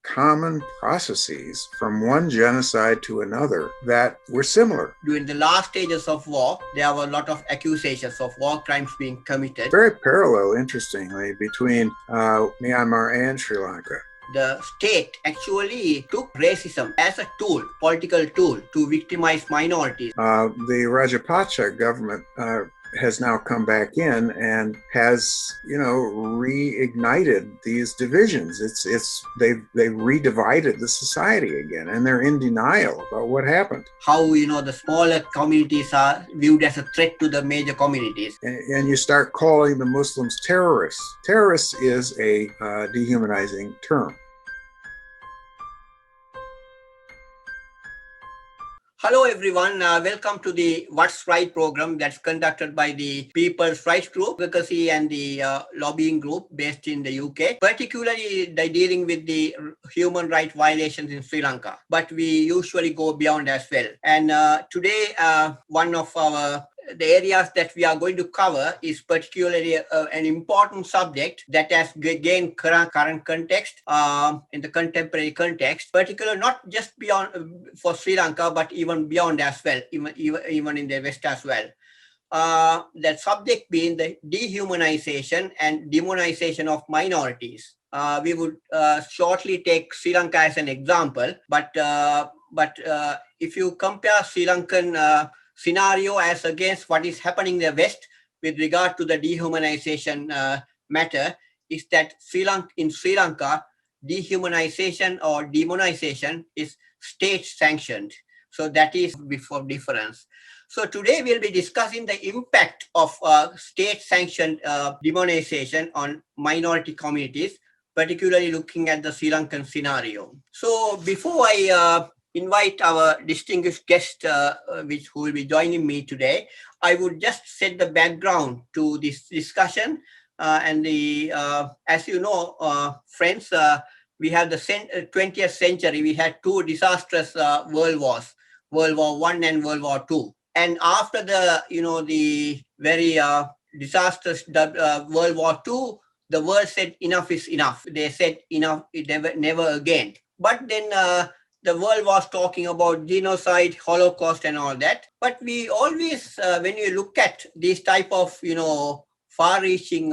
common processes from one genocide to another that were similar. During the last stages of war, there were a lot of accusations of war crimes being committed. Very parallel, interestingly, between Myanmar and Sri Lanka. The state actually took racism as a tool, political tool, to victimize minorities. The Rajapaksa government has now come back in and has, reignited these divisions. They've redivided the society again, and they're in denial about what happened. How, the smaller communities are viewed as a threat to the major communities. And you start calling the Muslims terrorists. Terrorists is a dehumanizing term. Hello everyone, welcome to the What's Right program that's conducted by the People's Rights Group, Advocacy and the lobbying group based in the UK, particularly dealing with the human rights violations in Sri Lanka. But we usually go beyond as well. And today, one of the areas that we are going to cover is particularly an important subject that has gained current context in the contemporary context, particularly not just beyond for Sri Lanka, but even beyond as well, even in the West as well. That subject being the dehumanization and demonization of minorities. We would shortly take Sri Lanka as an example, but if you compare Sri Lankan scenario as against what is happening in the West with regard to the dehumanization matter, is that in Sri Lanka, dehumanization or demonization is state sanctioned. So that is before difference. So today we'll be discussing the impact of state sanctioned demonization on minority communities, particularly looking at the Sri Lankan scenario. So before I invite our distinguished guest, who will be joining me today, I would just set the background to this discussion. As you know, friends, we have the 20th century. We had two disastrous world wars, World War I and World War II. And after the very disastrous World War II, the world said enough is enough. They said enough, never again. But then the world was talking about genocide, Holocaust, and all that. But we always, when you look at these type of, far-reaching,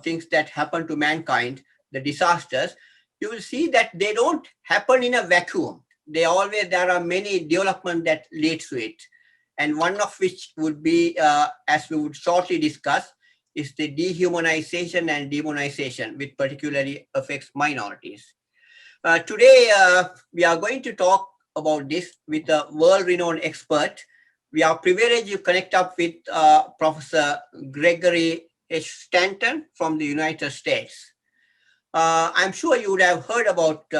things that happen to mankind, the disasters, you will see that they don't happen in a vacuum. There are many developments that lead to it. And one of which would be, as we would shortly discuss, is the dehumanization and demonization, which particularly affects minorities. Today, we are going to talk about this with a world-renowned expert. We are privileged to connect up with Professor Gregory Stanton from the United States. I'm sure you would have heard about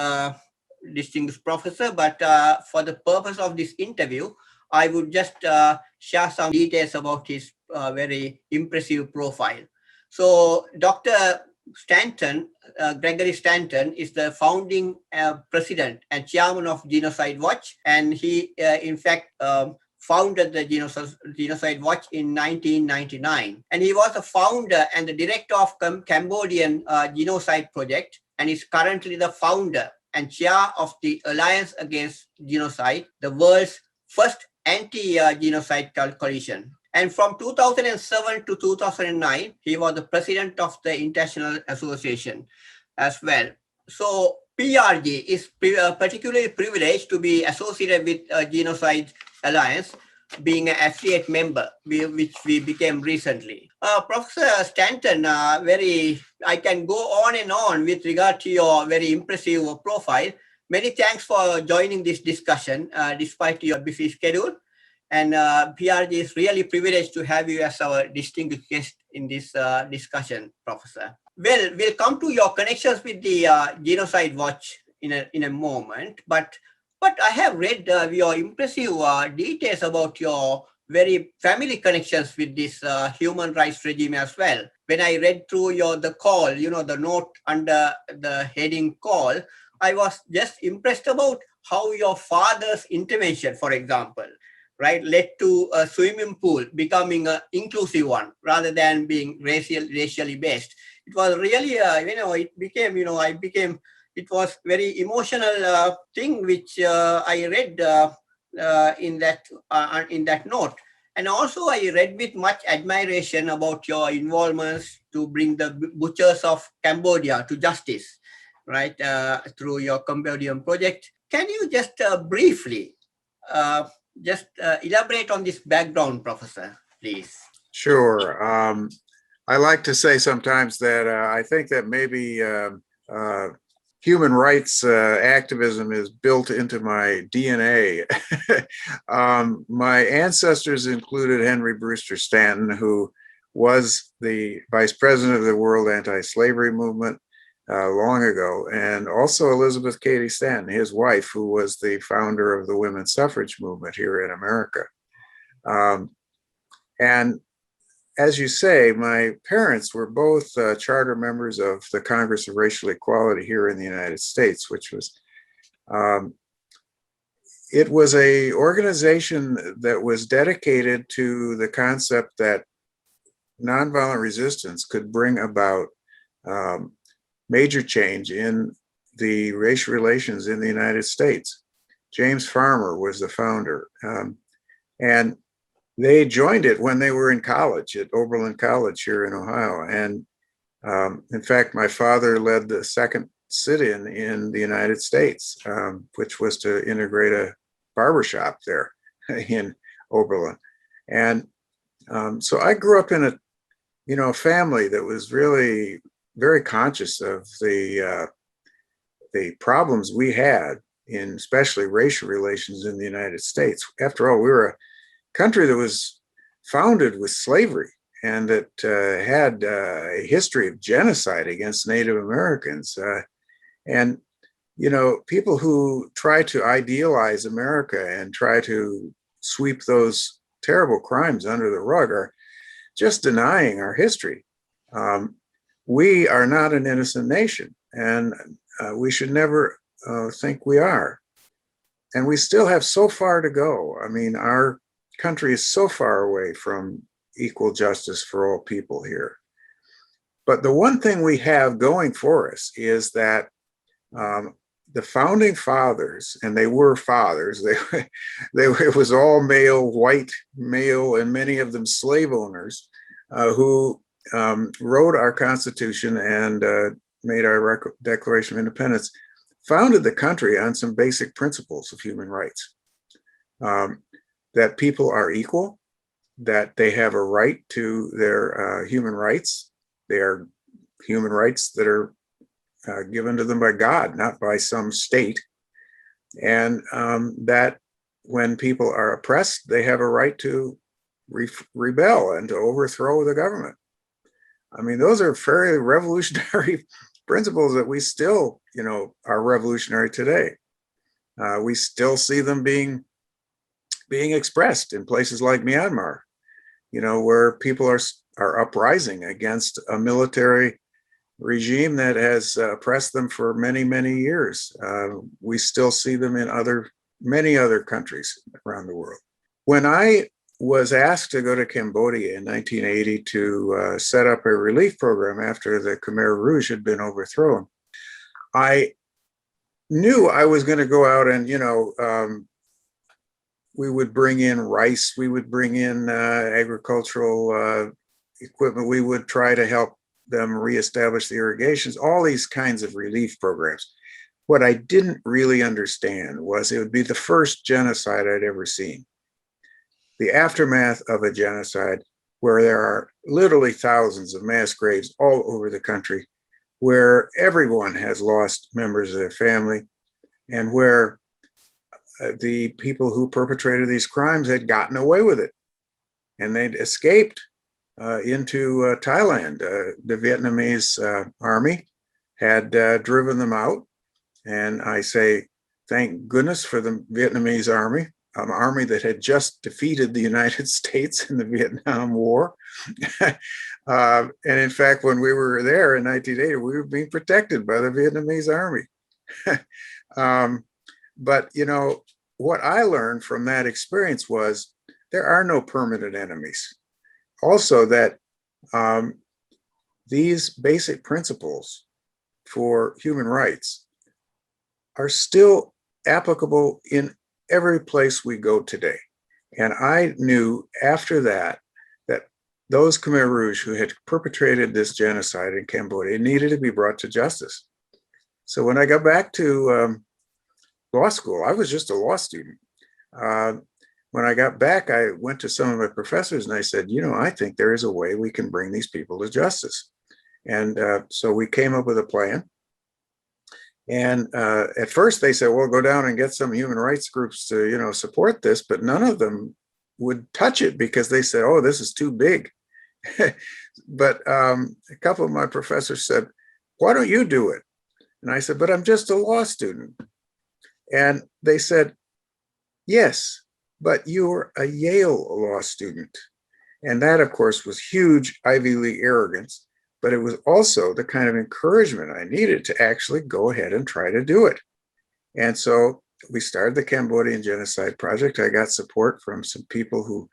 distinguished professor, but for the purpose of this interview, I would just share some details about his very impressive profile. So Dr. Stanton, Gregory Stanton, is the founding president and chairman of Genocide Watch, and he, in fact, founded the Genocide Watch in 1999. And he was the founder and the director of Cambodian Genocide Project, and is currently the founder and chair of the Alliance Against Genocide, the world's first anti-genocide coalition. And from 2007 to 2009, he was the president of the International Association as well. So PRG is particularly privileged to be associated with Genocide Alliance, being an affiliate member, which we became recently. Professor Stanton, I can go on and on with regard to your very impressive profile. Many thanks for joining this discussion, despite your busy schedule. And PRG is really privileged to have you as our distinguished guest in this discussion, Professor. Well, we'll come to your connections with the Genocide Watch in a moment, but I have read your impressive details about your very family connections with this human rights regime as well. When I read through the call, the note under the heading call, I was just impressed about how your father's intervention, for example, right, led to a swimming pool becoming an inclusive one rather than being racially based. It was really, it became, I became it was very emotional thing which I read in that note. And also I read with much admiration about your involvements to bring the butchers of Cambodia to justice, right, through your Cambodian project. Can you just briefly elaborate on this background, Professor, please? Sure. I like to say sometimes that I think that maybe human rights activism is built into my DNA. My ancestors included Henry Brewster Stanton, who was the vice president of the World Anti-Slavery Movement long ago, and also Elizabeth Cady Stanton, his wife, who was the founder of the women's suffrage movement here in America. And as you say, my parents were both charter members of the Congress of Racial Equality here in the United States, which was, it was a organization that was dedicated to the concept that nonviolent resistance could bring about major change in the racial relations in the United States. James Farmer was the founder. And they joined it when they were in college at Oberlin College here in Ohio. And in fact, my father led the second sit-in in the United States, which was to integrate a barbershop there in Oberlin. And so I grew up in a family that was really very conscious of the problems we had in especially racial relations in the United States. After all, we were a country that was founded with slavery and that had a history of genocide against Native Americans. And, people who try to idealize America and try to sweep those terrible crimes under the rug are just denying our history. We are not an innocent nation, and we should never think we are. And we still have so far to go. I mean, our country is so far away from equal justice for all people here. But the one thing we have going for us is that the founding fathers, and they were fathers, it was all male, white male, and many of them slave owners who wrote our Constitution and made our Declaration of Independence, founded the country on some basic principles of human rights. That people are equal, that they have a right to their human rights. They are human rights that are given to them by God, not by some state. And that when people are oppressed, they have a right to rebel and to overthrow the government. I mean, those are fairly revolutionary principles that we still, are revolutionary today. We still see them being expressed in places like Myanmar, where people are uprising against a military regime that has oppressed them for many, many years. We still see them in many other countries around the world. When I was asked to go to Cambodia in 1980 to set up a relief program after the Khmer Rouge had been overthrown, I knew I was going to go out and, we would bring in rice, we would bring in agricultural equipment, we would try to help them reestablish the irrigations, all these kinds of relief programs. What I didn't really understand was it would be the first genocide I'd ever seen. The aftermath of a genocide where there are literally thousands of mass graves all over the country, where everyone has lost members of their family, and where the people who perpetrated these crimes had gotten away with it and they'd escaped into Thailand. The Vietnamese army had driven them out. And I say, thank goodness for the Vietnamese army, an army that had just defeated the United States in the Vietnam War. And in fact, when we were there in 1980, we were being protected by the Vietnamese army. But, what I learned from that experience was there are no permanent enemies. Also, that these basic principles for human rights are still applicable in every place we go today. And I knew after that that those Khmer Rouge who had perpetrated this genocide in Cambodia needed to be brought to justice. So when I got back to law school, I was just a law student. When I got back, I went to some of my professors and I said, I think there is a way we can bring these people to justice. And so we came up with a plan. And at first they said, well, go down and get some human rights groups to, support this, but none of them would touch it because they said, oh, this is too big. But a couple of my professors said, why don't you do it? And I said, but I'm just a law student. And they said, yes, but you're a Yale law student. And that, of course, was huge Ivy League arrogance, but it was also the kind of encouragement I needed to actually go ahead and try to do it. And so we started the Cambodian Genocide Project. I got support from some people who,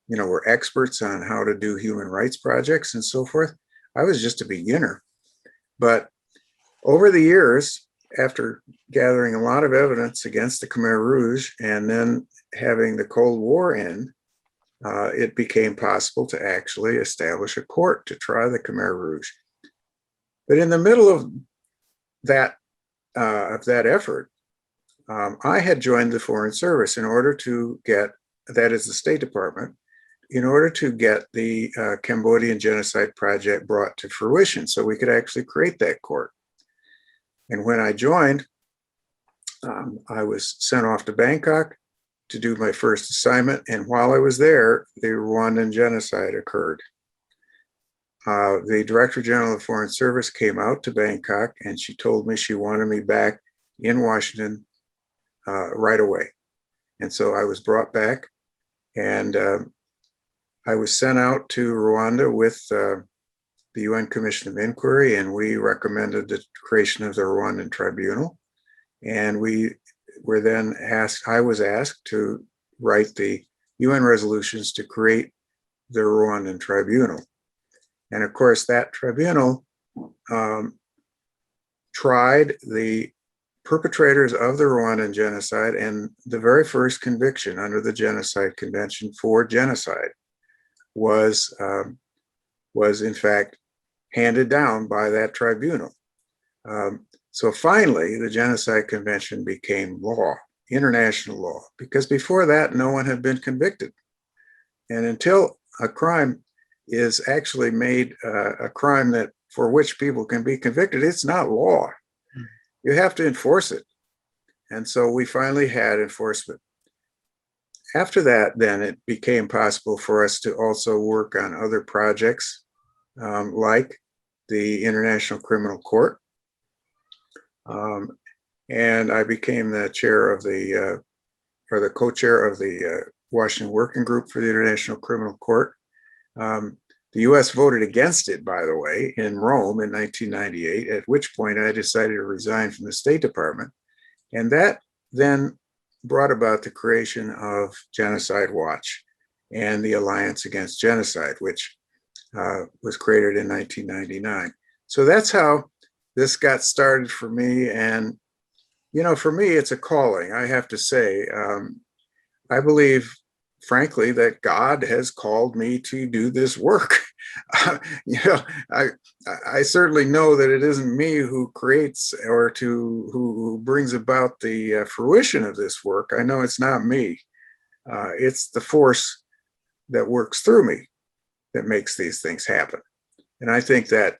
were experts on how to do human rights projects and so forth. I was just a beginner. But over the years, after gathering a lot of evidence against the Khmer Rouge and then having the Cold War end, it became possible to actually establish a court to try the Khmer Rouge. But in the middle of that effort, I had joined the Foreign Service in order to get, that is the State Department, in order to get the Cambodian Genocide Project brought to fruition so we could actually create that court. And when I joined, I was sent off to Bangkok to do my first assignment. And while I was there, the Rwandan genocide occurred. The Director General of the Foreign Service came out to Bangkok and she told me she wanted me back in Washington right away. And so I was brought back and I was sent out to Rwanda with the UN Commission of Inquiry, and we recommended the creation of the Rwandan Tribunal. And we were then asked, I was asked to write the UN resolutions to create the Rwandan Tribunal. And of course, that tribunal tried the perpetrators of the Rwandan genocide, and the very first conviction under the Genocide Convention for genocide was in fact handed down by that tribunal. So finally, the Genocide Convention became law, international law, because before that, no one had been convicted. And until a crime is actually made a crime that for which people can be convicted, it's not law. You have to enforce it. And so we finally had enforcement. After that, then it became possible for us to also work on other projects like the International Criminal Court. And I became the chair of the co-chair of the Washington Working Group for the International Criminal Court. The US voted against it, by the way, in Rome in 1998, at which point I decided to resign from the State Department. And that then brought about the creation of Genocide Watch and the Alliance Against Genocide, which was created in 1999. So that's how this got started for me. And, for me, it's a calling, I have to say. I believe, frankly, that God has called me to do this work. I certainly know that it isn't me who creates or who brings about the fruition of this work. I know it's not me. It's the force that works through me that makes these things happen. And I think that,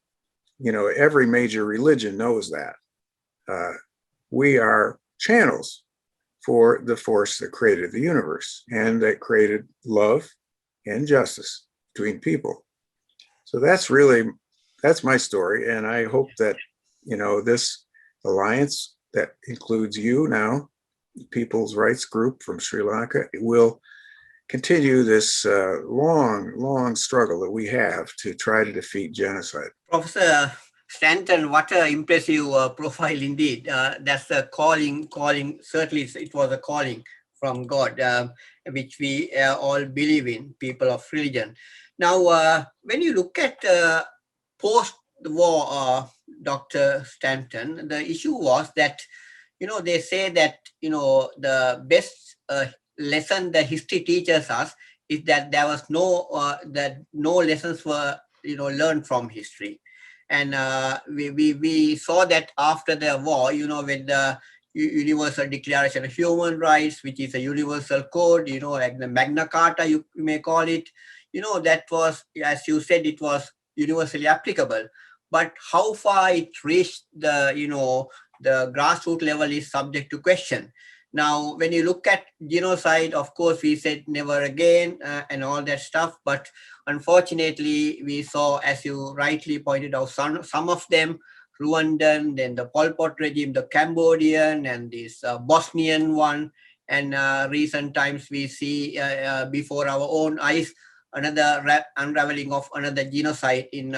every major religion knows that. We are channels for the force that created the universe and that created love and justice between people. So that's my story. And I hope that, this alliance that includes you now, People's Rights Group from Sri Lanka, will continue this long struggle that we have to try to defeat genocide. Professor Stanton, what an impressive profile indeed. That's a calling, certainly it was a calling from God, which we all believe in, people of religion. Now, when you look at post-war, Dr. Stanton, the issue was that, they say that, the best lesson the history teaches us is that there was no lessons were, learned from history. And we saw that after the war, when the Universal Declaration of Human Rights, which is a universal code, like the Magna Carta, you may call it, that was, as you said, it was universally applicable. But how far it reached the grassroots level is subject to question. Now, when you look at genocide, of course, we said never again and all that stuff. But unfortunately, we saw, as you rightly pointed out, some of them, Rwandan, then the Pol Pot regime, the Cambodian, and this Bosnian one. And recent times we see before our own eyes another unraveling of another genocide in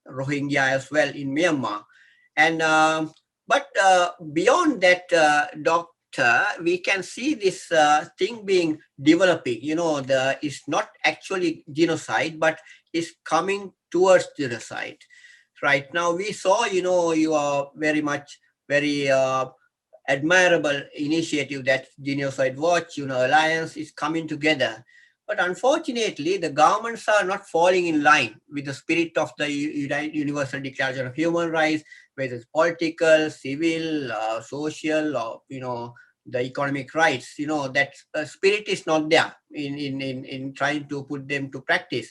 Rohingya as well in Myanmar. And but beyond that, Doctor, we can see this thing being developing. It's not actually genocide, but it's coming towards genocide. Right now, we saw, you are very admirable initiative that Genocide Watch, Alliance is coming together. But unfortunately, the governments are not falling in line with the spirit of the Universal Declaration of Human Rights, whether it's political, civil, social, or the economic rights. That spirit is not there in trying to put them to practice.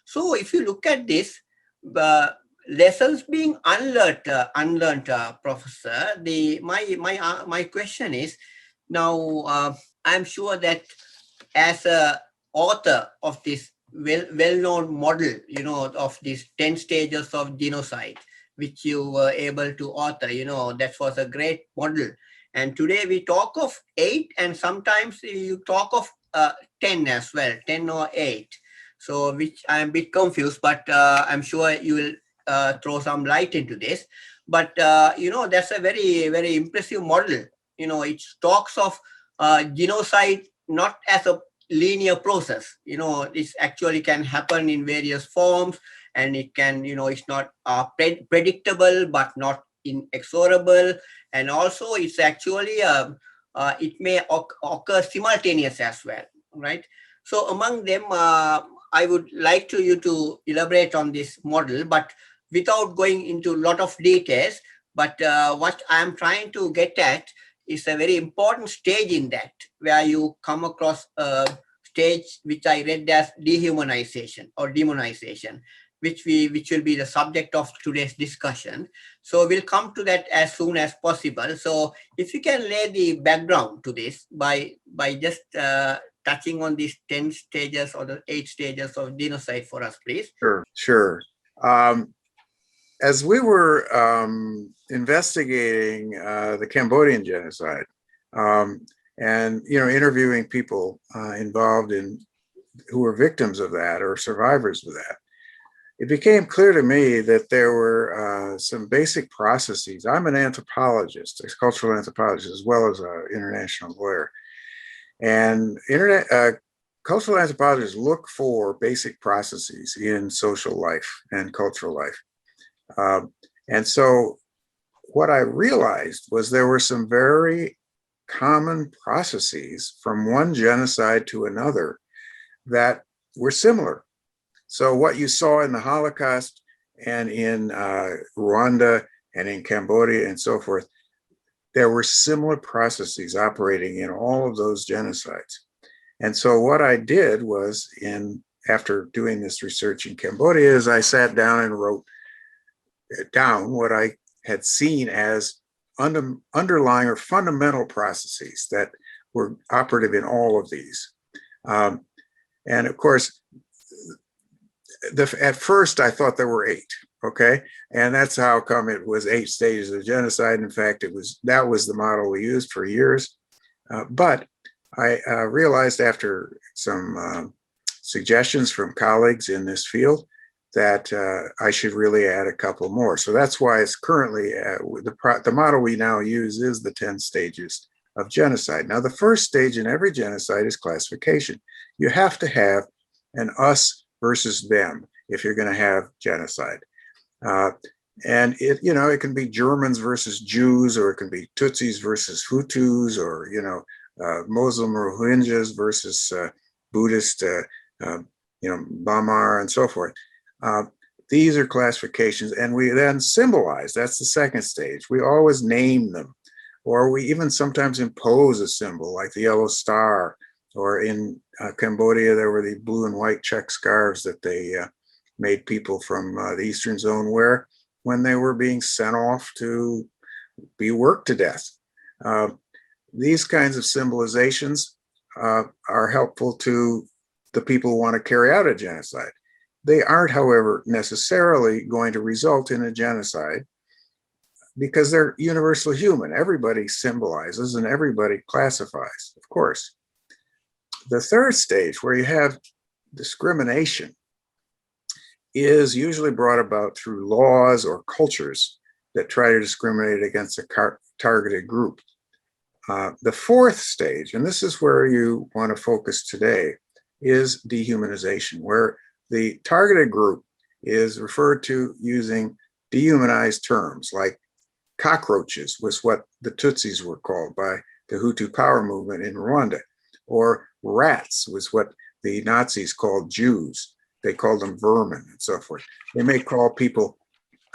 So if you look at this, lessons being unlearned, Professor. My question is now. I'm sure that as a author of this well-known model, of these 10 stages of genocide, which you were able to author, that was a great model. And today we talk of 8, and sometimes you talk of 10 as well, 10 or 8. So which I'm a bit confused, but I'm sure you will throw some light into this. But, that's a very, very impressive model. It talks of genocide not as a linear process. It actually can happen in various forms, and it can, it's not predictable, but not inexorable. And also it's actually, it may occur simultaneous as well, right? So among them, I would like you to elaborate on this model, but without going into a lot of details. But what I'm trying to get at is a very important stage in that, where you come across a stage which I read as dehumanization or demonization, which will be the subject of today's discussion. So we'll come to that as soon as possible. So if you can lay the background to this by just touching on these 10 stages or the 8 stages of genocide for us, please. Sure. As we were investigating the Cambodian genocide and interviewing people involved in who were victims of that or survivors of that, it became clear to me that there were some basic processes. I'm an anthropologist, a cultural anthropologist, as well as an international lawyer. And cultural anthropologists look for basic processes in social life and cultural life. And so what I realized was there were some very common processes from one genocide to another that were similar. So what you saw in the Holocaust and in Rwanda and in Cambodia and so forth, there were similar processes operating in all of those genocides. And so what I did was, after doing this research in Cambodia, is I sat down and wrote down what I had seen as underlying or fundamental processes that were operative in all of these. And of course, at first I thought there were 8, okay? And that's how come it was 8 stages of genocide. In fact, that was the model we used for years. But I realized after some suggestions from colleagues in this field that I should really add a couple more. So that's why it's currently, the model we now use is the 10 stages of genocide. Now, the first stage in every genocide is classification. You have to have an us versus them if you're going to have genocide. And it can be Germans versus Jews, or it can be Tutsis versus Hutus, or, Muslim Rohingyas versus Buddhist, Bamar, and so forth. These are classifications, and we then symbolize. That's the second stage. We always name them, or we even sometimes impose a symbol like the yellow star, or in Cambodia, there were the blue and white check scarves that they made people from the Eastern Zone wear when they were being sent off to be worked to death. These kinds of symbolizations are helpful to the people who want to carry out a genocide. They aren't, however, necessarily going to result in a genocide because they're universally human. Everybody symbolizes and everybody classifies, of course. The third stage, where you have discrimination, is usually brought about through laws or cultures that try to discriminate against a targeted group. The fourth stage, and this is where you want to focus today, is dehumanization, where the targeted group is referred to using dehumanized terms like cockroaches, was what the Tutsis were called by the Hutu power movement in Rwanda, or rats was what the Nazis called Jews. They called them vermin and so forth. They may call people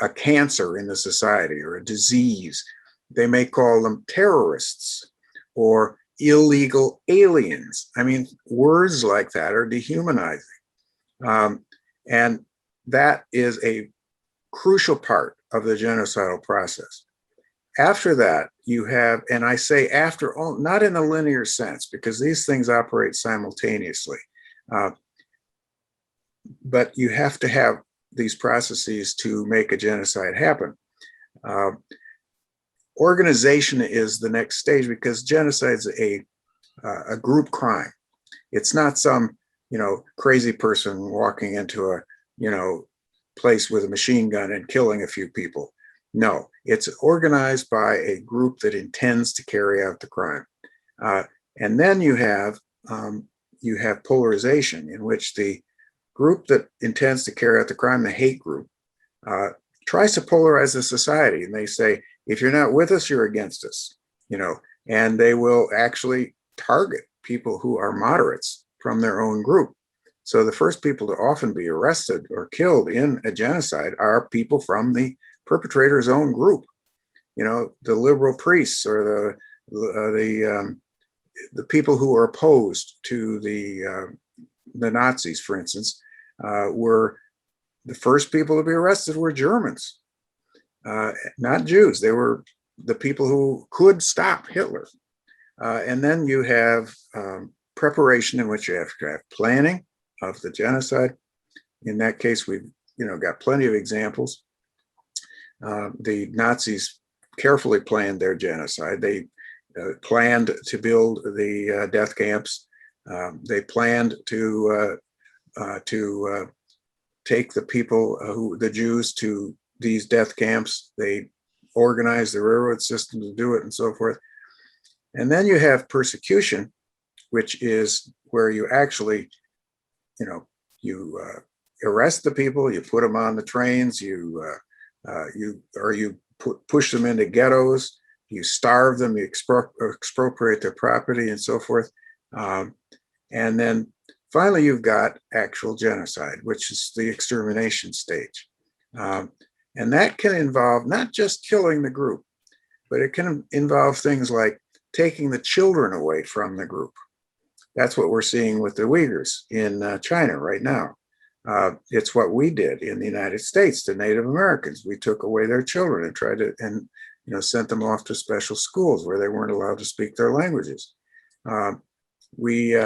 a cancer in the society or a disease. They may call them terrorists or illegal aliens. I mean, words like that are dehumanizing. And that is a crucial part of the genocidal process. After that, you have, and I say after, not in a linear sense, because these things operate simultaneously, but you have to have these processes to make a genocide happen. Organization is the next stage, because genocide is a group crime. It's not some crazy person walking into a place with a machine gun and killing a few people. No, it's organized by a group that intends to carry out the crime. And then you have polarization, in which the group that intends to carry out the crime, the hate group, tries to polarize the society. And they say, if you're not with us, you're against us, and they will actually target people who are moderates from their own group. So the first people to often be arrested or killed in a genocide are people from the perpetrator's own group. The liberal priests, or the people who are opposed to the Nazis, for instance, were the first people to be arrested were Germans, not Jews. They were the people who could stop Hitler. And then you have preparation, in which you have to have planning of the genocide. In that case, we've got plenty of examples. The Nazis carefully planned their genocide. They planned to build the death camps. They planned to take the people, the Jews, to these death camps. They organized the railroad system to do it, and so forth. And then you have persecution, which is where you actually, you arrest the people, you put them on the trains, you push them into ghettos, you starve them, you expropriate their property, and so forth. And then finally, you've got actual genocide, which is the extermination stage. And that can involve not just killing the group, but it can involve things like taking the children away from the group. That's what we're seeing with the Uyghurs in China right now. It's what we did in the United States to Native Americans. We took away their children and tried to, sent them off to special schools where they weren't allowed to speak their languages. We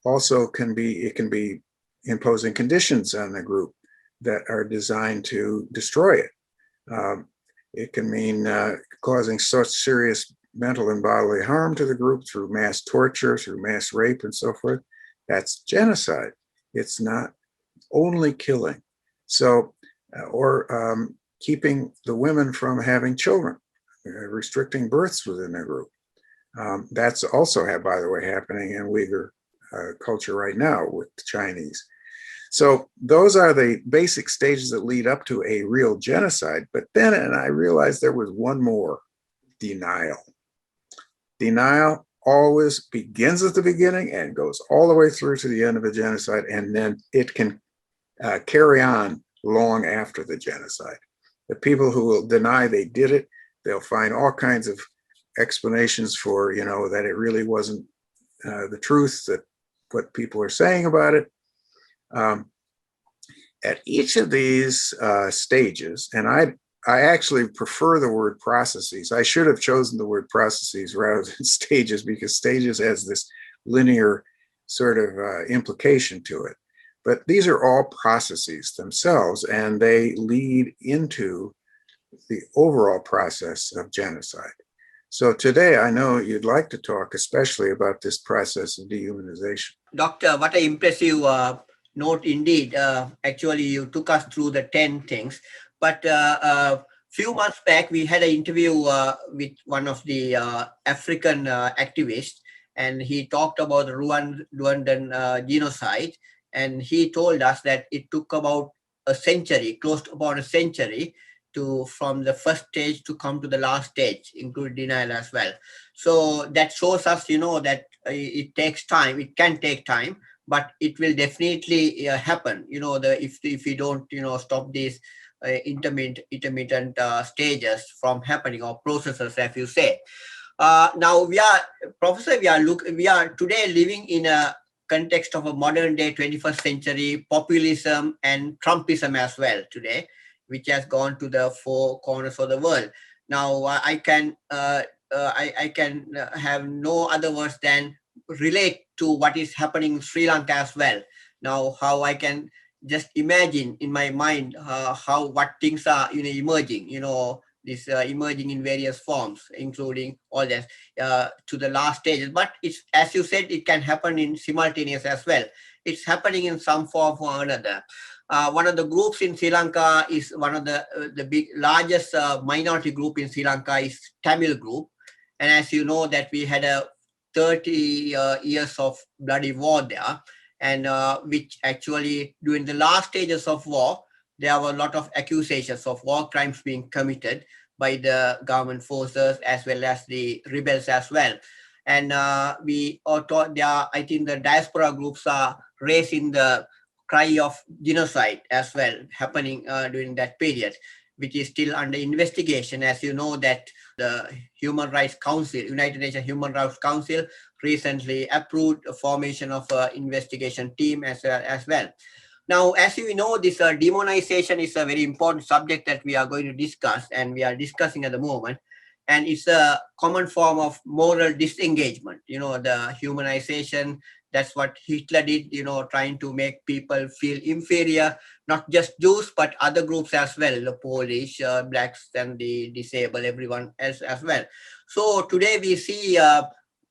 also can be imposing conditions on the group that are designed to destroy it. It can mean causing such serious mental and bodily harm to the group through mass torture, through mass rape, and so forth. That's genocide. It's not only killing. So, or keeping the women from having children, restricting births within the group. That's also, by the way, happening in Uyghur culture right now with the Chinese. So those are the basic stages that lead up to a real genocide. But then, and I realized there was one more: denial. Denial always begins at the beginning and goes all the way through to the end of a genocide, and then it can carry on long after the genocide. The people who will deny they did it, they'll find all kinds of explanations for, that it really wasn't the truth, that what people are saying about it. At each of these stages, and I actually prefer the word processes. I should have chosen the word processes rather than stages, because stages has this linear sort of implication to it. But these are all processes themselves, and they lead into the overall process of genocide. So today, I know you'd like to talk especially about this process of dehumanization. Doctor, what an impressive note indeed. Actually, you took us through the 10 things. But a few months back, we had an interview with one of the African activists, and he talked about the Rwandan genocide. And he told us that it took about a century, close to about a century, from the first stage to come to the last stage, including denial as well. So that shows us, that it takes time. It can take time, but it will definitely happen. If we don't, stop these intermittent stages from happening, or processes, as you say. Now we are today living in a context of a modern day 21st century populism and Trumpism as well today, which has gone to the four corners of the world. Now I can have no other words than relate to what is happening in Sri Lanka as well. Now, how I can just imagine in my mind what things are emerging. This emerging in various forms, including all that to the last stages. But it's, as you said, it can happen in simultaneous as well. It's happening in some form or another. One of the groups in Sri Lanka is one of the largest minority group in Sri Lanka is Tamil group. And as you know that we had a 30 years of bloody war there, and which actually during the last stages of war, there were a lot of accusations of war crimes being committed by the government forces as well as the rebels as well. And we are taught there, I think the diaspora groups are raising the cry of genocide as well, happening during that period, which is still under investigation. As you know that the Human Rights Council, United Nations Human Rights Council, recently approved a formation of an investigation team as well. Now, as you know, this demonization is a very important subject that we are going to discuss, and we are discussing at the moment. And it's a common form of moral disengagement. The humanization, that's what Hitler did, trying to make people feel inferior, not just Jews, but other groups as well, the Polish, blacks, and the disabled, everyone else as well. So today we see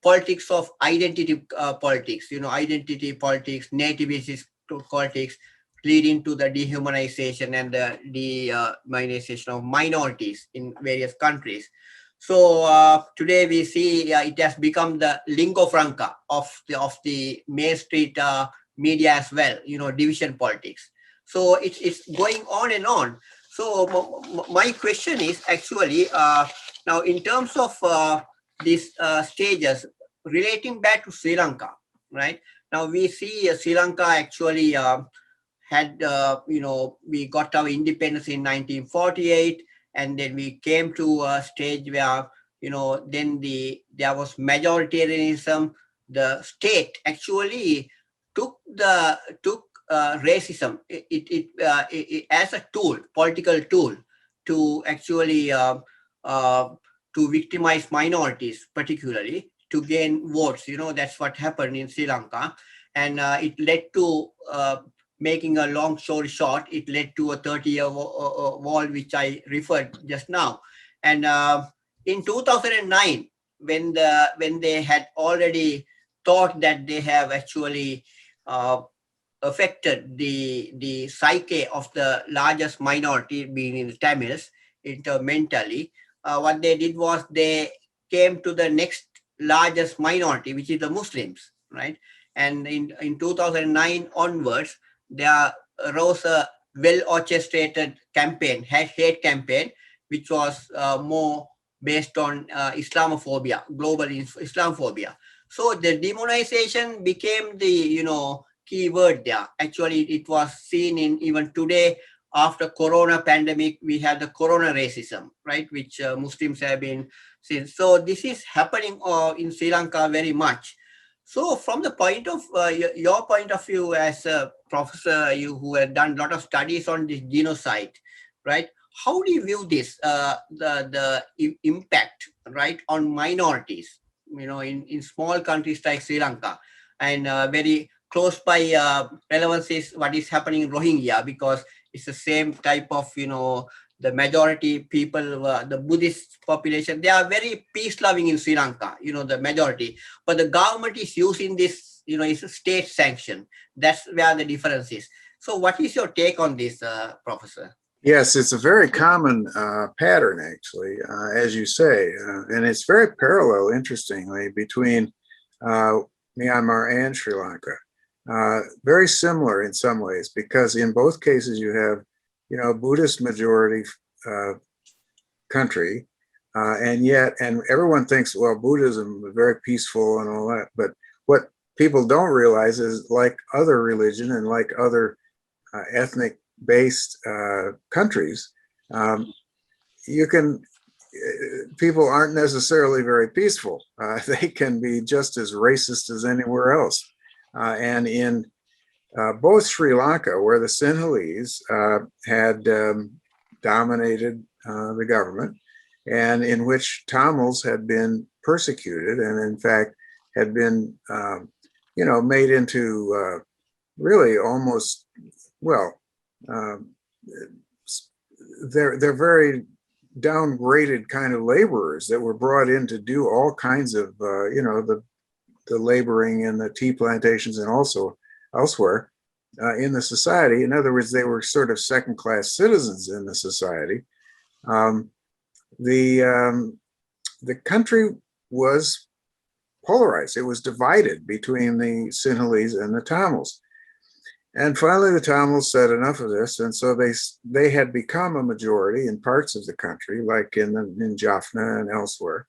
politics of identity politics, identity politics, nativist politics, leading to the dehumanization and the demonization of minorities in various countries. So today we see it has become the lingua franca of the Main Street media as well, division politics. So it's going on and on. So my question is actually now in terms of these stages relating back to Sri Lanka, right? Now we see Sri Lanka actually had, we got our independence in 1948, and then we came to a stage where, then there was majoritarianism. The state actually took racism it as a tool, political tool, to actually to victimize minorities, particularly to gain votes. That's what happened in Sri Lanka, and it led to making a long story short, it led to a 30-year war, which I referred just now. And in 2009, when they had already thought that they have actually affected the psyche of the largest minority, being the Tamils, mentally, what they did was they came to the next largest minority, which is the Muslims, right? And in 2009 onwards, there arose a well-orchestrated campaign, hate campaign, which was more based on Islamophobia, global Islamophobia. So the demonization became the key word there. Actually, it was seen in even today after Corona pandemic. We have the Corona racism, right, which Muslims have been seen. So this is happening in Sri Lanka very much. So from the point of your point of view as a professor, you who have done a lot of studies on this genocide, right? How do you view this, the impact, right, on minorities, in small countries like Sri Lanka, and very close by relevance is what is happening in Rohingya, because it's the same type of, the majority people, the Buddhist population, they are very peace-loving in Sri Lanka, the majority. But the government is using this, it's a state sanction. That's where the difference is. So what is your take on this, Professor? Yes, it's a very common pattern, actually, as you say, and it's very parallel, interestingly, between Myanmar and Sri Lanka. Very similar in some ways, because in both cases you have, Buddhist majority country, and everyone thinks, well, Buddhism is very peaceful and all that, but what people don't realize is, like other religion and like other ethnic based countries, people aren't necessarily very peaceful. They can be just as racist as anywhere else. And in both Sri Lanka, where the Sinhalese had dominated the government, and in which Tamils had been persecuted and in fact had been made into really almost, well, they're very downgraded kind of laborers that were brought in to do all kinds of the laboring in the tea plantations and also elsewhere in the society. In other words, they were sort of second-class citizens in the society. The country was polarized. It was divided between the Sinhalese and the Tamils. And finally, the Tamils said enough of this, and so they had become a majority in parts of the country, like in Jaffna and elsewhere,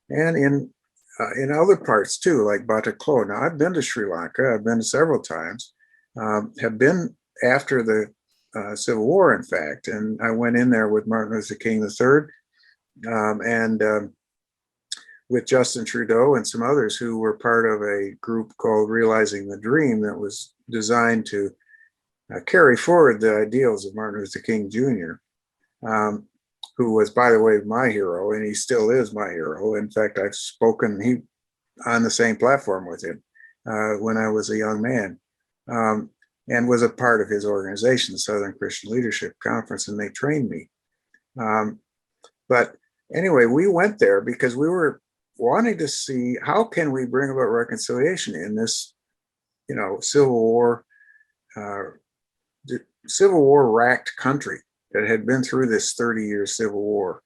and in other parts too, like Bataklo. Now, I've been to Sri Lanka. I've been several times. Have been after the Civil War, in fact, and I went in there with Martin Luther King III and with Justin Trudeau and some others who were part of a group called Realizing the Dream that was designed to carry forward the ideals of Martin Luther King Jr., who was, by the way, my hero, and he still is my hero. In fact, I've spoken on the same platform with him when I was a young man, and was a part of his organization, the Southern Christian Leadership Conference, and they trained me. But anyway, we went there because we were wanting to see how can we bring about reconciliation in this, Civil War racked country that had been through this 30-year Civil War.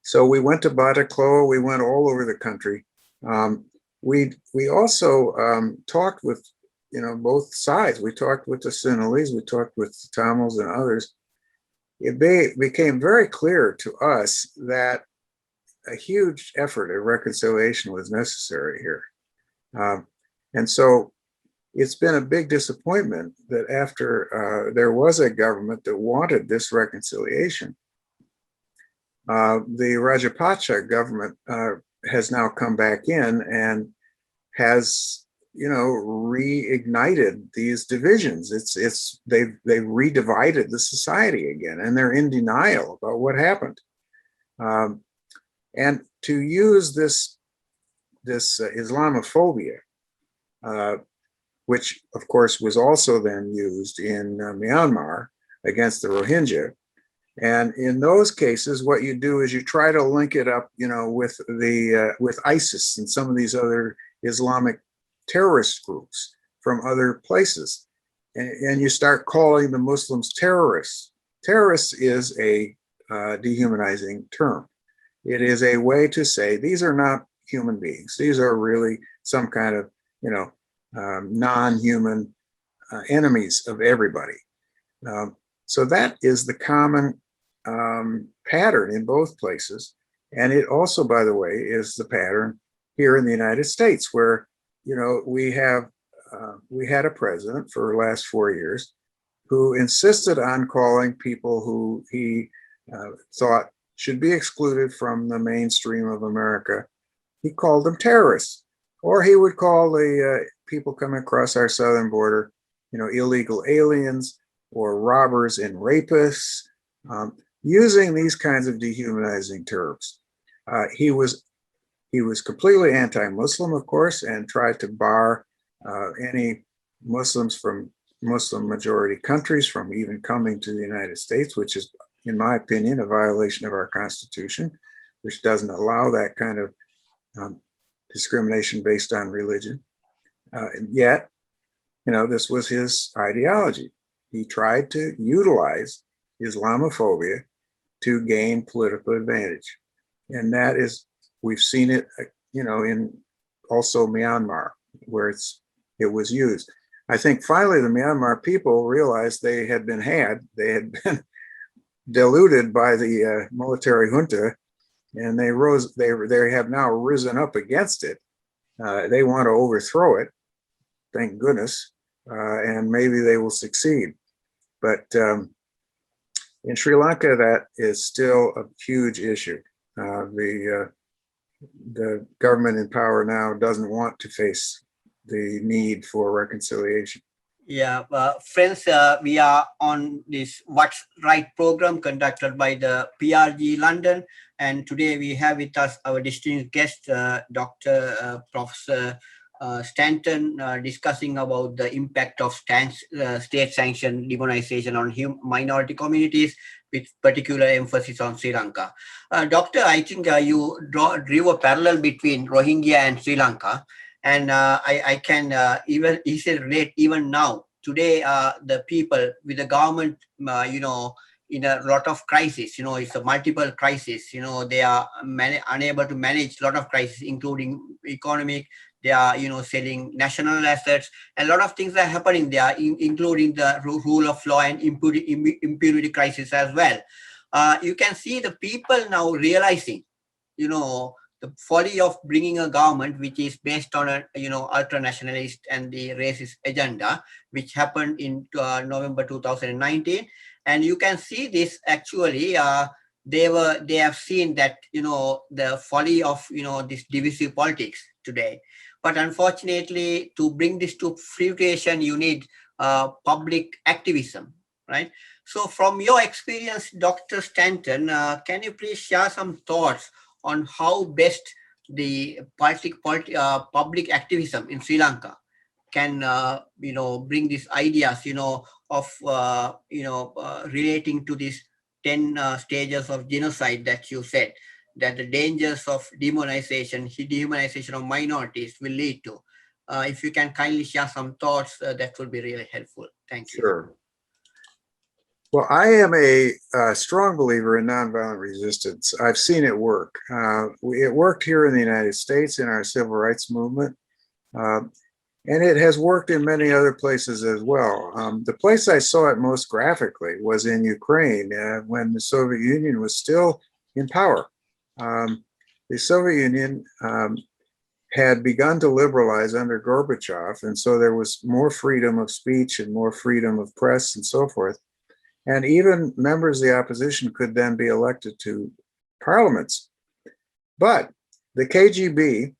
So we went to Bataklo, we went all over the country. We also talked with, both sides. We talked with the Sinhalese, we talked with the Tamils and others. It became very clear to us that a huge effort of reconciliation was necessary here. And so it's been a big disappointment that after there was a government that wanted this reconciliation, the Rajapaksa government has now come back in and has, reignited these divisions. They've redivided the society again, and they're in denial about what happened. And to use this Islamophobia, which of course was also then used in Myanmar against the Rohingya. And in those cases, what you do is you try to link it up, with ISIS and some of these other Islamic terrorist groups from other places. And you start calling the Muslims terrorists. Terrorists is a dehumanizing term. It is a way to say these are not human beings. These are really some kind of, non-human enemies of everybody. So that is the common pattern in both places. And it also, by the way, is the pattern here in the United States, where, we had a president for the last 4 years who insisted on calling people who he thought should be excluded from the mainstream of America. He called them terrorists, or he would call the people coming across our southern border, illegal aliens or robbers and rapists, using these kinds of dehumanizing terms. He was completely anti-Muslim, of course, and tried to bar any Muslims from Muslim majority countries from even coming to the United States, which is, in my opinion, a violation of our Constitution, which doesn't allow that kind of discrimination based on religion. And yet, this was his ideology. He tried to utilize Islamophobia to gain political advantage. And that is, we've seen it, in also Myanmar, where it was used. I think finally the Myanmar people realized they had been deluded by the military junta, and they have now risen up against it. They want to overthrow it, thank goodness, and maybe they will succeed. But in Sri Lanka, that is still a huge issue. The government in power now doesn't want to face the need for reconciliation. Yeah, friends, we are on this What's Right program conducted by the PRG London. And today we have with us our distinguished guest, Dr. Professor Stanton, discussing about the impact of state-sanctioned demonization on minority communities, with particular emphasis on Sri Lanka. Doctor, I think you drew a parallel between Rohingya and Sri Lanka. And I can even easily relate even now. Today, the people with the government, in a lot of crisis, it's a multiple crisis, they are unable to manage a lot of crises, including economic. They are, selling national assets. A lot of things are happening there, including the rule of law and impunity crisis as well. You can see the people now realizing, the folly of bringing a government which is based on a ultra nationalist and the racist agenda, which happened in November 2019. And you can see this actually. They have seen that the folly of this divisive politics today. But unfortunately, to bring this to fruition, you need public activism, right? So, from your experience, Dr. Stanton, can you please share some thoughts on how best the public activism in Sri Lanka can, bring these ideas, of, relating to these 10 stages of genocide that you said, that the dangers of dehumanization of minorities will lead to. If you can kindly share some thoughts, that would be really helpful. Thank you. Sure. Well, I am a strong believer in nonviolent resistance. I've seen it work. It worked here in the United States in our civil rights movement, and it has worked in many other places as well. The place I saw it most graphically was in Ukraine, when the Soviet Union was still in power. The Soviet Union had begun to liberalize under Gorbachev, and so there was more freedom of speech and more freedom of press and so forth. And even members of the opposition could then be elected to parliaments. But the KGB,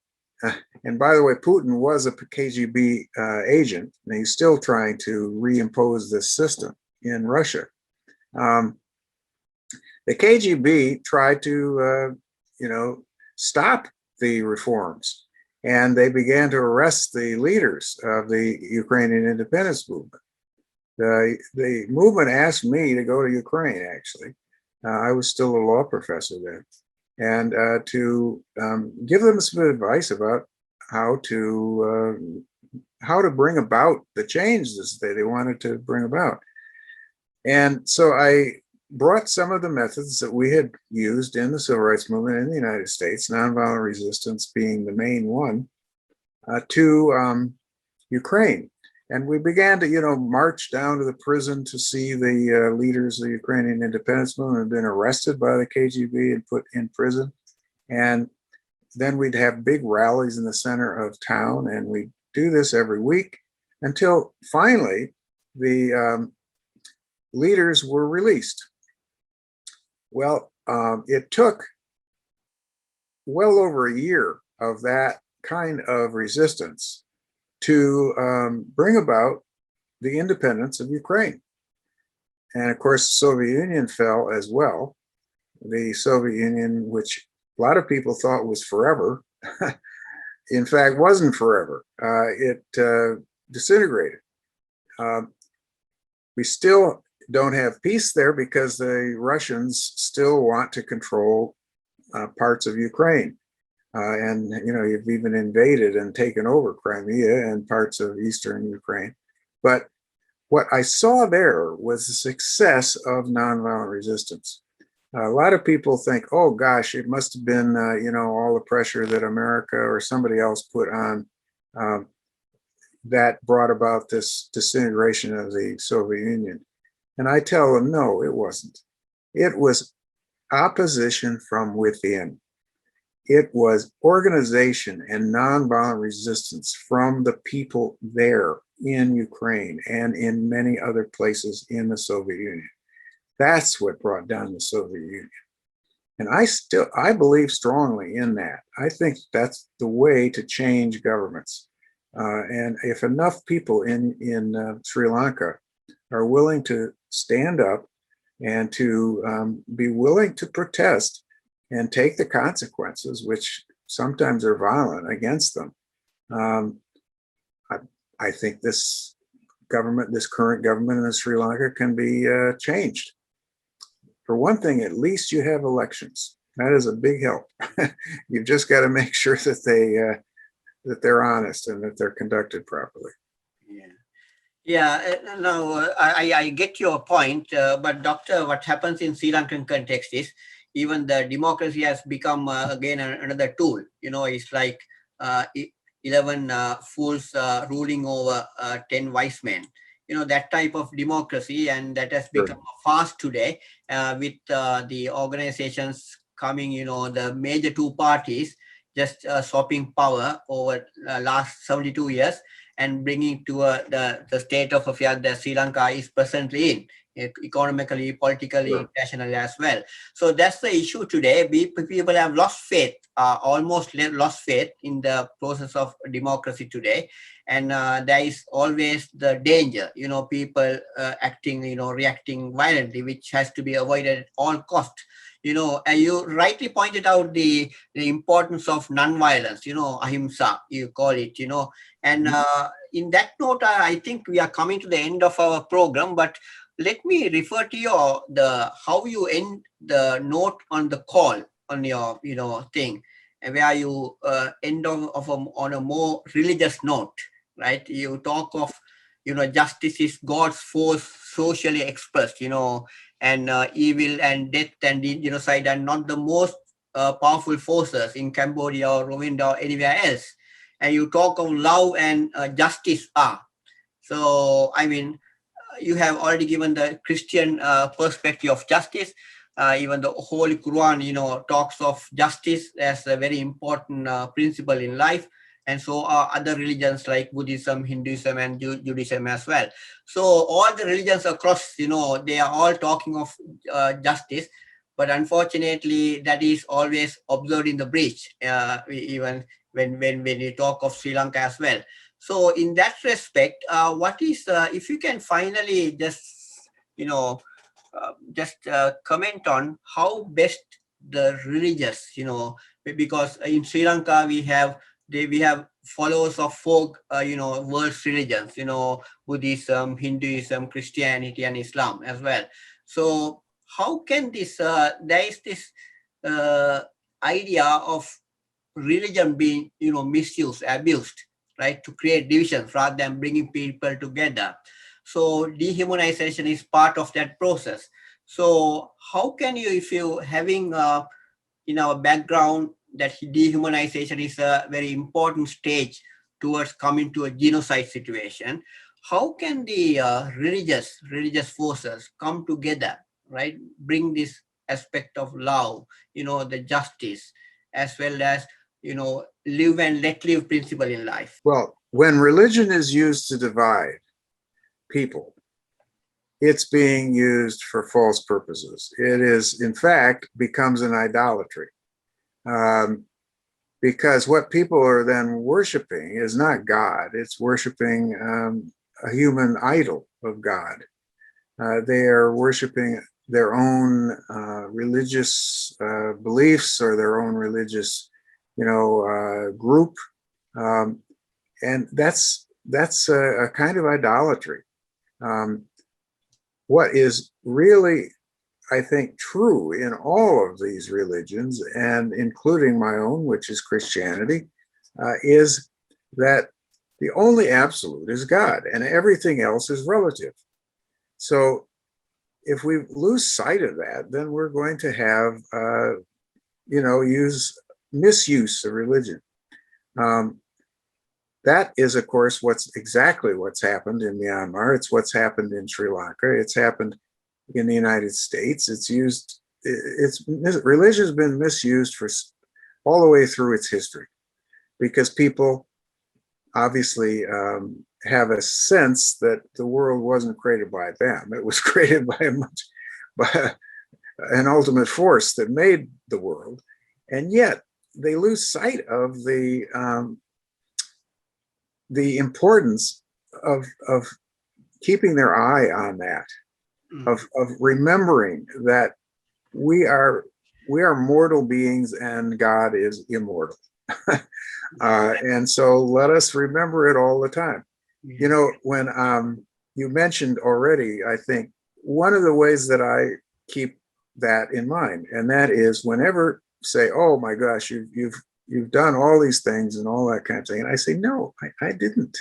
and by the way, Putin was a KGB agent, and he's still trying to reimpose this system in Russia. The KGB tried to, stop the reforms, and they began to arrest the leaders of the Ukrainian independence movement. The movement asked me to go to Ukraine, actually. I was still a law professor then, and to give them some advice about how to bring about the changes that they wanted to bring about. And so I brought some of the methods that we had used in the civil rights movement in the United States, nonviolent resistance being the main one, to Ukraine. And we began to, march down to the prison to see the leaders of the Ukrainian independence movement who had been arrested by the KGB and put in prison. And then we'd have big rallies in the center of town, and we'd do this every week until finally the leaders were released. Well, it took well over a year of that kind of resistance to bring about the independence of Ukraine. And of course, the Soviet Union fell as well. The Soviet Union, which a lot of people thought was forever, in fact, wasn't forever. It disintegrated. We still don't have peace there because the Russians still want to control parts of Ukraine. And, you've even invaded and taken over Crimea and parts of eastern Ukraine. But what I saw there was the success of nonviolent resistance. A lot of people think, oh gosh, it must have been, all the pressure that America or somebody else put on that brought about this disintegration of the Soviet Union. And I tell them, no, it wasn't. It was opposition from within. It was organization and nonviolent resistance from the people there in Ukraine and in many other places in the Soviet Union. That's what brought down the Soviet Union. And I believe strongly in that. I think that's the way to change governments. And if enough people in Sri Lanka are willing to stand up and to be willing to protest and take the consequences, which sometimes are violent, against them, I think this current government in Sri Lanka can be changed. For one thing, at least you have elections. That is a big help. You've just got to make sure that they're honest and that they're conducted properly. Yeah. No, I get your point, but Doctor, what happens in Sri Lankan context is even the democracy has become again another tool. It's like 11 fools ruling over 10 wise men. That type of democracy, and that has become fast today with the organizations coming, the major two parties just swapping power over last 72 years and bringing to the state of affairs that Sri Lanka is presently in, economically, politically, nationally as well. So that's the issue today. People have lost faith, almost lost faith in the process of democracy today. And there is always the danger, people acting, reacting violently, which has to be avoided at all costs. And you rightly pointed out the importance of nonviolence, ahimsa, you call it, and in that note, I think we are coming to the end of our program, but let me refer to how you end the note on the call on your, thing, where you end on a more religious note, right? You talk of, justice is God's force socially expressed, and evil and death and genocide are not the most powerful forces in Cambodia or Rwanda or anywhere else. And you talk of love and justice are. So, you have already given the Christian perspective of justice. Even the Holy Quran, talks of justice as a very important principle in life. And so are other religions like Buddhism, Hinduism, and Judaism as well. So all the religions across, they are all talking of justice. But unfortunately, that is always observed in the breach, even when you talk of Sri Lanka as well. So in that respect, what is, if you can finally just, comment on how best the religious, because in Sri Lanka we have followers of folk, world's religions, Buddhism, Hinduism, Christianity, and Islam as well. So how can this, there is this idea of religion being, misused, abused, right, to create divisions rather than bringing people together. So dehumanization is part of that process. So how can you, if you having in our background that dehumanization is a very important stage towards coming to a genocide situation, how can the religious forces come together, right? Bring this aspect of love, the justice, as well as, live and let live principle in life. Well, when religion is used to divide people, it's being used for false purposes. It is, in fact, becomes an idolatry. Because what people are then worshiping is not God, it's worshiping a human idol of God. They are worshiping their own religious beliefs or their own religious, group, and that's a kind of idolatry. What is really, I think, true in all of these religions, and including my own, which is Christianity, is that the only absolute is God, and everything else is relative. So if we lose sight of that, then we're going to have, misuse of religion. That is, of course, exactly what's happened in Myanmar. It's what's happened in Sri Lanka. It's happened in the United States. Religion has been misused for all the way through its history, because people obviously have a sense that the world wasn't created by them. It was created by an ultimate force that made the world, and yet they lose sight of the importance of keeping their eye on that, of remembering that we are mortal beings and God is immortal. And so let us remember it all the time. When you mentioned already, I think one of the ways that I keep that in mind, and that is whenever say, oh my gosh, you've done all these things and all that kind of thing. And I say, no, I didn't.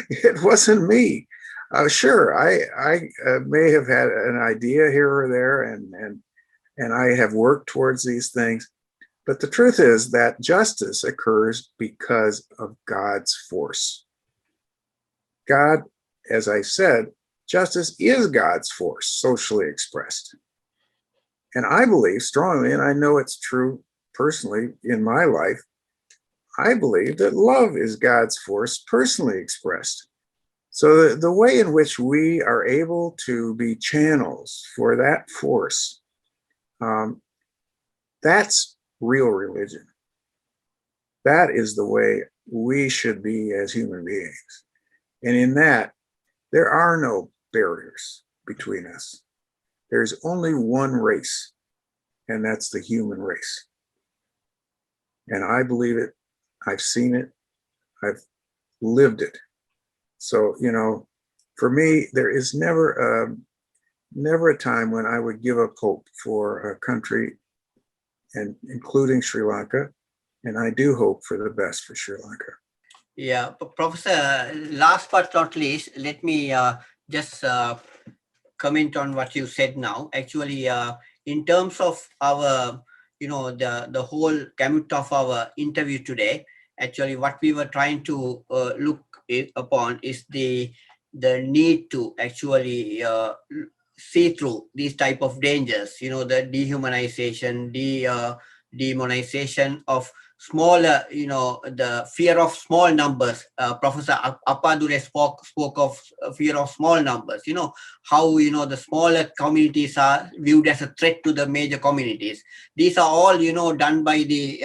It wasn't me. Sure, I may have had an idea here or there, and I have worked towards these things. But the truth is that justice occurs because of God's force. God, as I said, justice is God's force, socially expressed. And I believe strongly, and I know it's true personally in my life, I believe that love is God's force personally expressed. So the way in which we are able to be channels for that force, that's real religion. That is the way we should be as human beings. And in that, there are no barriers between us. There's only one race, and that's the human race. And I believe it. I've seen it. I've lived it. So, for me, there is never a time when I would give up hope for a country, and including Sri Lanka. And I do hope for the best for Sri Lanka. Yeah, Professor, last but not least, let me just comment on what you said now. Actually, in terms of our, the whole gamut of our interview today, actually what we were trying to look upon is the need to actually see through these type of dangers, the dehumanization, demonization of smaller, the fear of small numbers. Professor Appadure spoke of fear of small numbers, how, the smaller communities are viewed as a threat to the major communities. These are all, done by the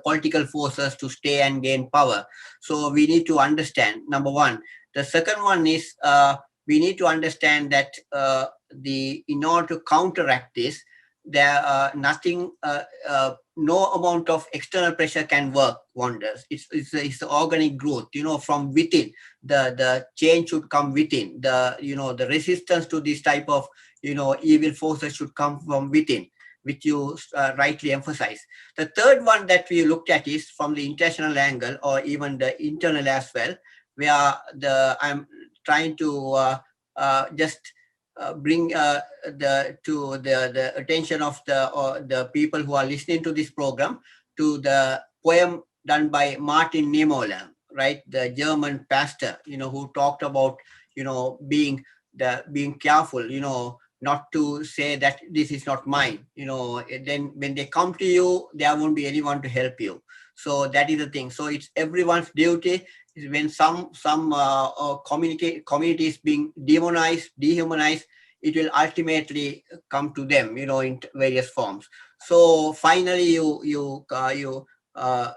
political forces to stay and gain power. So we need to understand, number one. The second one is we need to understand that in order to counteract this, there nothing, no amount of external pressure can work wonders. It's organic growth, from within. The change should come within. The resistance to this type of, evil forces should come from within, which you rightly emphasize. The third one that we looked at is from the international angle, or even the internal as well, where I'm trying to just bring the attention of the people who are listening to this program to the poem done by Martin Niemöller, right? The German pastor, who talked about, being careful, not to say that this is not mine. Then when they come to you, there won't be anyone to help you. So that is the thing. So it's everyone's duty. When some community is being demonized, dehumanized, it will ultimately come to them, in various forms. So finally, you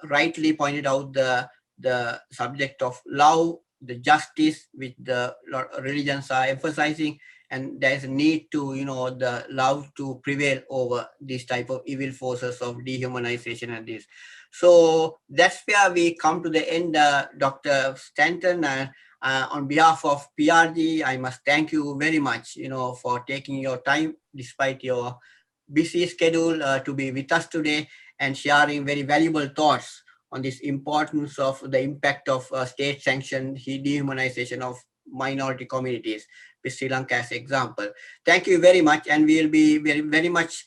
rightly pointed out the subject of love, the justice which the religions are emphasizing, and there's a need to, the love to prevail over these type of evil forces of dehumanization and this. So that's where we come to the end, Dr. Stanton. On behalf of PRG, I must thank you very much, for taking your time despite your busy schedule to be with us today and sharing very valuable thoughts on this importance of the impact of state-sanctioned dehumanization of minority communities, with Sri Lanka as example. Thank you very much, and we'll be very much.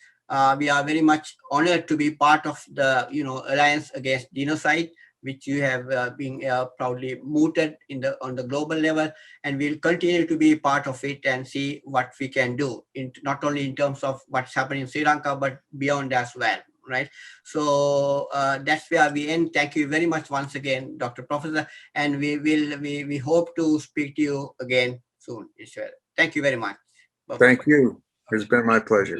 We are very much honored to be part of the Alliance Against Genocide, which you have been proudly mooted on the global level, and we'll continue to be part of it and see what we can do, not only in terms of what's happening in Sri Lanka, but beyond as well, right? So that's where we end. Thank you very much once again, Dr. Professor, and we hope to speak to you again soon, Ishwar. Thank you very much. Thank you. It's been my pleasure.